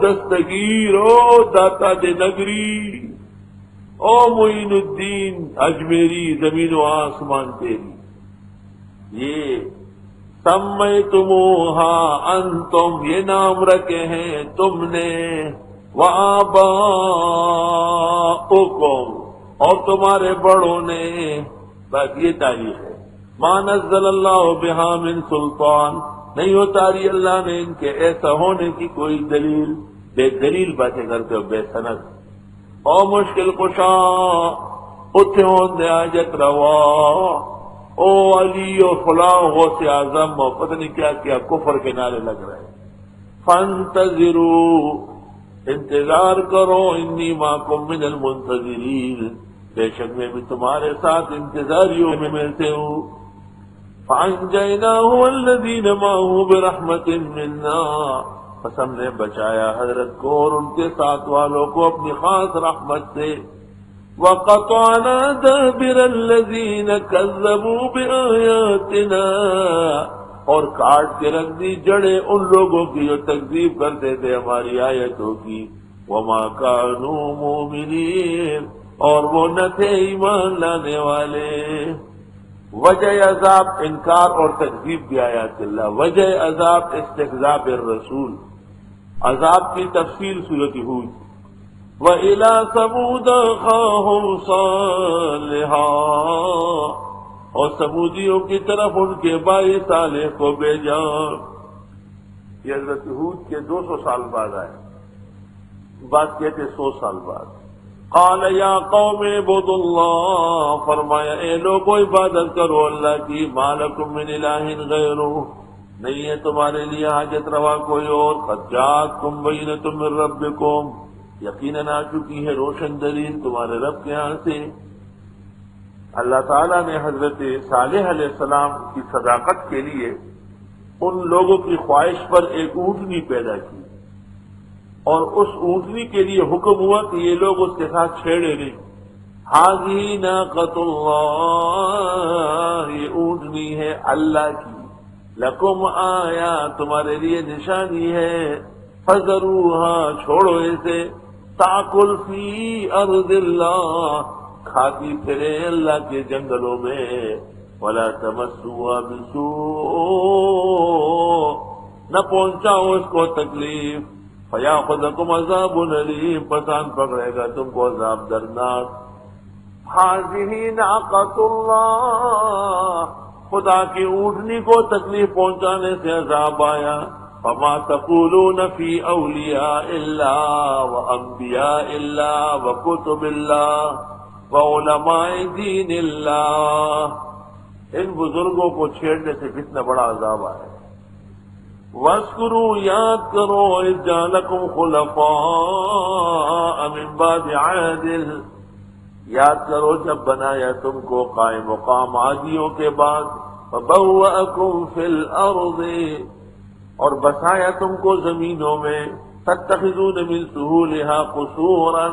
دستگیر، او داتا دے نگری، او معین الدین اجمیری، زمین و آسمان تیری. یہ سمیتموہا انتم، یہ نام رکھے ہیں تم نے، وآباؤکم، اور تمہارے بڑوں نے. بس یہ تاریخ ہے. ما نزل اللہ بہا من سلطان، نہیں اتاری اللہ نے ان کے ایسا ہونے کی کوئی دلیل. بے دلیل باتیں کرتے ہو، بے سند. او مشکل کشا اتھے ہوں دے آجت روا، او علی و فلاں غوث اعظم و پتہ نہیں کیا کیا کفر کے نعرے لگ رہے. فانتظروا، انتظار کرو، انی معکم من المنتظرین، بے شک میں بھی تمہارے ساتھ انتظاریوں میں سے ہوں. فانجیناہ والذین معہ برحمت منا، پس ہم نے بچایا حضرت کو اور ان کے ساتھ والوں کو اپنی خاص رحمت سے. وقطعنا دابر الذین کذبوا بآیاتنا، اور کاٹ کے رکھ دی جڑیں ان لوگوں کی جو تکذیب کرتے تھے ہماری آیتوں کی. وما کانوا مؤمنین، اور وہ نہ تھے ایمان لانے والے. وجہ عذاب انکار اور تکذیب بھی آیات اللہ. وجہ عذاب استہزاء بالرسول. عذاب کی تفصیل سورۃ ہود. وَإِلَىٰ ثَمُودَ أَخَاهُمْ صَالِحًا، اور سمودیوں کی طرف ان کے بھائی صالح کو بھیجا. یہ حضرت ہود کے 200 سال بعد آئے، بات کہتے 100 سال بعد. قال یا قوم اعبدوا اللہ، فرمایا اے لوگوں عبادت کرو اللہ کی. ما لکم من الہ غیرہ، نہیں ہے تمہارے لیے حاجت روا کوئی اور. قد جاءتکم بینۃ من ربکم، یقیناً آ چکی ہے روشن دلیل تمہارے رب کے ہاں سے. اللہ تعالیٰ نے حضرت صالح علیہ السلام کی صداقت کے لیے ان لوگوں کی خواہش پر ایک اونٹنی پیدا کی، اور اس اونٹنی کے لیے حکم ہوا کہ یہ لوگ اس کے ساتھ چھیڑے نہیں. ھذہ ناقۃ اللہ، یہ اونٹنی ہے اللہ کی. لکم آیا، تمہارے لیے نشانی ہے. فذروها، چھوڑو اسے. تاکل فی ارض اللہ، کھاتی پھرے اللہ کے جنگلوں میں. ولا تمسوها بسوء، نہ پہنچاؤ اس کو تکلیف. فیاخذکم عذاب علیم، پسان پکڑے گا تم کو عذاب دردناک. ھذہ ناقۃ اللہ، خدا کی اونٹنی کو تکلیف پہنچانے سے عذاب آیا. فما تقولون فی اولیاء اللہ وانبیاء اللہ وکتب اللہ وعلماء دین اللہ، ان بزرگوں کو چھیڑنے سے کتنا بڑا عذاب آیا. وَاذْكُرُوا، یاد کرو، اذ جعلکم خلفاء من بعد عاد، یاد کرو جب بنایا تم کو قائم مقام عادیوں کے بعد. فبوأکم فی الارض، اور بسایا تم کو زمینوں میں. تتخذون من سہولہا قصورا،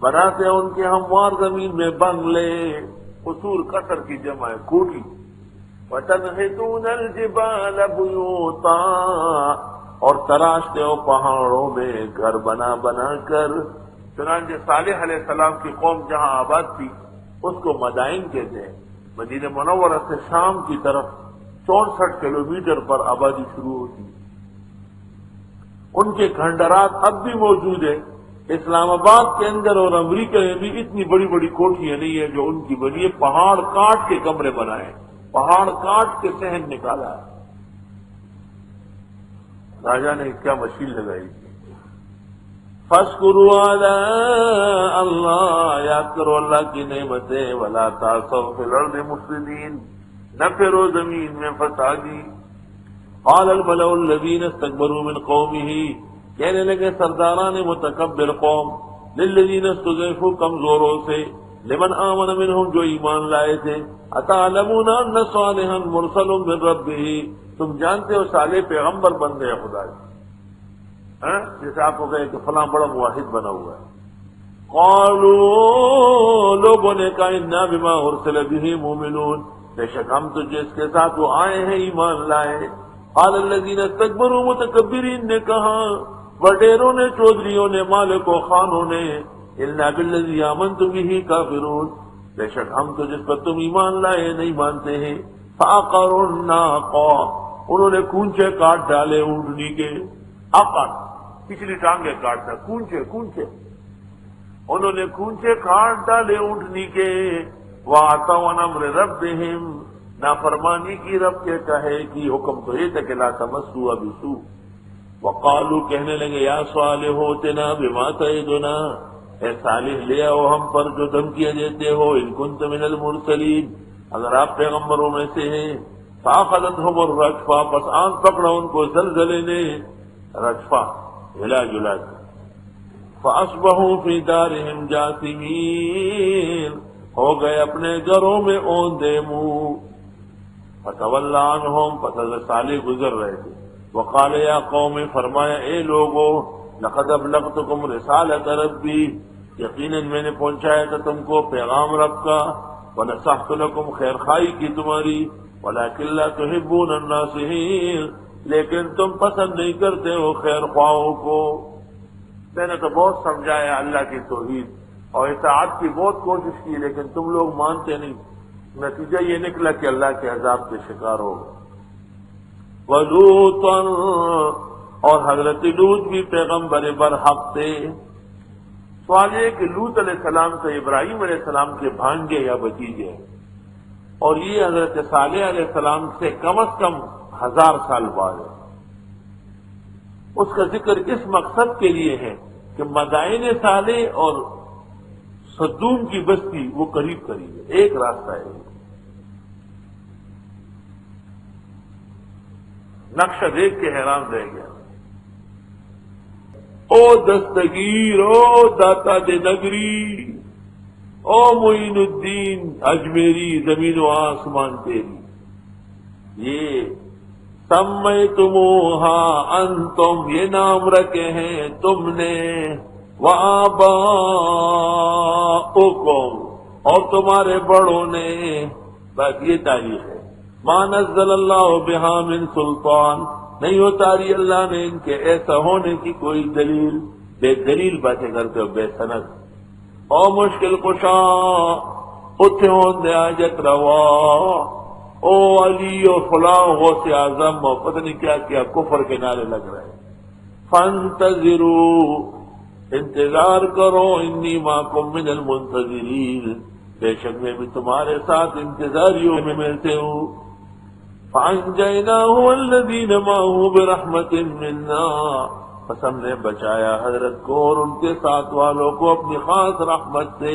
بناتے ان کے ہموار زمین میں بنگلے. قصور قصر کی جمع ہے، کوٹھی. وَتَنْحِتُونَ الْجِبَالَ بُيُوتًا، اور تراشتے ہو پہاڑوں میں گھر بنا بنا کر. چنانچہ صالح علیہ السلام کی قوم جہاں آباد تھی اس کو مدائن کہتے ہیں. مدینہ منورہ سے شام کی طرف 64 کلومیٹر پر آبادی شروع ہوتی. ان کے کھنڈرات اب بھی موجود ہیں. اسلام آباد کے اندر اور امریکہ میں بھی اتنی بڑی بڑی کوٹھیاں نہیں ہیں جو ان کی بنی ہے. پہاڑ کاٹ کے کمرے بنائے، پہاڑ کاٹ کے صحن نکالا ہے. راجا نے کیا مشین لگائی. فَاذْكُرُوا آلَاءَ اللہ، یاد کرو اللہ کی نعمتیں. وَلَا تَعْثَوْا فِي الْأَرْضِ مُفْسِدِينَ، نہ پھرو زمین میں فسادی. قال الملأ الذين استكبروا من قومه، کہنے لگے سرداران متکبر قوم. للذین استضعفوا، کمزوروں سے. لمن آمن منهم، جو ایمان لائے تھے. اتعلمون ان صالحا مرسل من ربه، تم جانتے ہو صالح پیغمبر بن گئے خدا کے. جیسے آپ کو کہے کہ فلاں بڑا موحد بنا ہوا ہے. قالوا، لوگوں نے کہا انا بما ارسل به مؤمنون، بے شک ہم تو جس کے ساتھ وہ آئے ہیں ایمان لائے. قال الذین استکبروا، متکبرین نے کہا وڈیروں نے، چودھریوں نے، مالکوں، خانوں نے، الا بالذی آمنتم بہ کافرون، بے شک ہم تو جس پر تم ایمان لائے نہیں مانتے ہیں۔ فعقروا الناقہ، انہوں نے کونچے کاٹ ڈالے اونٹنی کے، عقر پچھلی ٹانگیں کاٹتا، کونچے انہوں نے کونچے کاٹ ڈالے اونٹنی کے۔ وَعَتَوْا عَنْ أَمْرِ رَبِّهِمْ، نافرمانی کی رب کے کہے کی حکم تو یہ تھا کہ لا تمسوا بسوء۔ وقالوا، کہنے لگے، یا صالح ائتنا بما تعدنا، اے صالح لے آؤ ہم پر جو دھمکیاں دیتے ہو، ان کنت من المرسلین، اگر آپ پیغمبروں میں سے ہیں۔ فاخذتهم الرجفہ، پس آنکھ پکڑا ان کو زلزلے نے، رجفہ ہلا جلا کر۔ فاصبحوا فی دارہم جاثمین، ہو گئے اپنے گھروں میں اوندے منہ۔ فتولی عنہم، پس حضرت صالح گزر رہے تھے۔ وقال یا قوم، فرمایا اے لوگو، لقد ابلغتکم رسالۃ ربی، یقیناً میں نے پہنچایا تھا تم کو پیغام رب کا، ونصحت لکم، خیر خواہی کی تمہاری، ولکن لا تحبون الناصحین، لیکن تم پسند نہیں کرتے ہو خیر خواہوں کو۔ میں نے تو بہت سمجھایا اللہ کی توحید اور اطاعت کی بہت کوشش کی، لیکن تم لوگ مانتے نہیں، نتیجہ یہ نکلا کہ اللہ کے عذاب کے شکار ہو گئے۔ وَلُوطًا، اور حضرت لوط بھی پیغمبر برحق تھے۔ سوال یہ کہ لوط علیہ السلام سے ابراہیم علیہ السلام کے بھانجے یا بھتیجے، اور یہ حضرت صالح علیہ السلام سے کم از کم 1000 سال بعد ہے۔ اس کا ذکر اس مقصد کے لیے ہے کہ مدائن صالح اور صدوم کی بستی وہ قریب ہے، ایک راستہ ہے۔ نقشہ دیکھ کے حیران رہ گیا۔ او دستگیر، او داتا دے نگری، او معین الدین اجمیری، زمین و آسمان تیری، یہ سمیتموہا انتم، یہ نام رکھے ہیں تم نے، وآباؤکم، اور تمہارے بڑوں نے، بس یہ تاریخ ہے۔ ما نزل اللہ بہا من سلطان، نہیں اتاری اللہ نے ان کے ایسا ہونے کی کوئی دلیل، بے دلیل باتیں کرتے ہو، بے سند۔ او مشکل کشا، اتھے ہون دے آجت روا، او علی و فلاں غوث اعظم، اور پتہ نہیں کیا کیا کفر کے نعرے لگ رہے۔ فانتظروا، انتظار کرو، انی معکم من المنتظرین، بے شک میں بھی تمہارے ساتھ انتظاریوں میں سے ہوں۔ فانجیناہ والذین معہ برحمت منا، پس ہم نے بچایا حضرت کو اور ان کے ساتھ والوں کو اپنی خاص رحمت سے۔